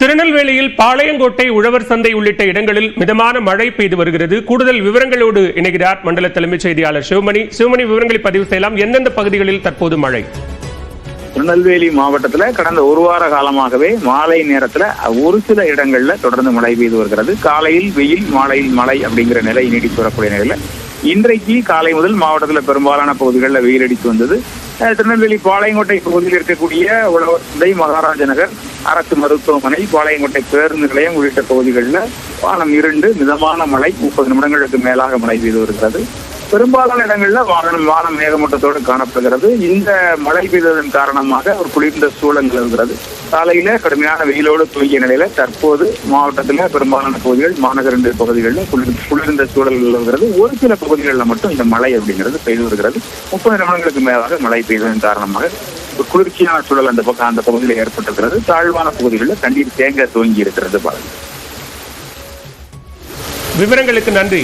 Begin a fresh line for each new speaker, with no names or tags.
திருநெல்வேலியில் பாளையங்கோட்டை உழவர் சந்தை உள்ளிட்ட இடங்களில் மிதமான மழை பெய்து வருகிறது. கூடுதல் விவரங்களோடு இணைகிறார் மண்டல தலைமைச் செய்தியாளர் சிவமணி. விவரங்களை பதிவு செய்யலாம். எந்தெந்த பகுதிகளில் தற்போது மழை?
திருநெல்வேலி மாவட்டத்துல கடந்த ஒரு வார காலமாகவே மாலை நேரத்துல ஒரு சில இடங்கள்ல தொடர்ந்து மழை பெய்து வருகிறது. காலையில் வெயில், மாலையில் மழை அப்படிங்கிற நிலை நீடித்து வரக்கூடிய நிலையில இன்றைக்கு காலை முதல் மாவட்டத்தில் பெரும்பாலான பகுதிகளில் வெயில் அடித்து வந்தது. திருநெல்வேலி பாளையங்கோட்டை பகுதியில் இருக்கக்கூடிய உழவர் சந்தை, மகாராஜ நகர், அரசு மருத்துவமனை, பாளையங்கோட்டை பேருந்து நிலையம் உள்ளிட்ட பகுதிகளில் வானம் இருண்டு மிதமான மழை 30 நிமிடங்களுக்கு மேலாக மழை பெய்து வருகிறது. பெரும்பாலான இடங்களில் வானம் மேகமூட்டத்தோடு காணப்படுகிறது. இந்த மழை பெய்ததன் காரணமாக ஒரு குளிர்ந்த சூழல் நிலவுகிறது. காலையில கடுமையான வெயிலோடு துவங்கிய நிலையில தற்போது மாவட்டத்தில் பெரும்பாலான பகுதிகள், மாநகர பகுதிகளில் குளிர்ந்த சூழல் நிலவுகிறது. ஒரு சில பகுதிகளில் மட்டும் இந்த மழை அப்படிங்கிறது பெய்து வருகிறது. 30 நிமிடங்களுக்கு மேலாக மழை பெய்ததன் காரணமாக ஒரு குளிர்ச்சியான சூழல் அந்த பகுதியில் ஏற்பட்டிருக்கிறது. தாழ்வான பகுதிகளில் தண்ணீர் தேங்க துவங்கி இருக்கிறது.
விவரங்களுக்கு நன்றி.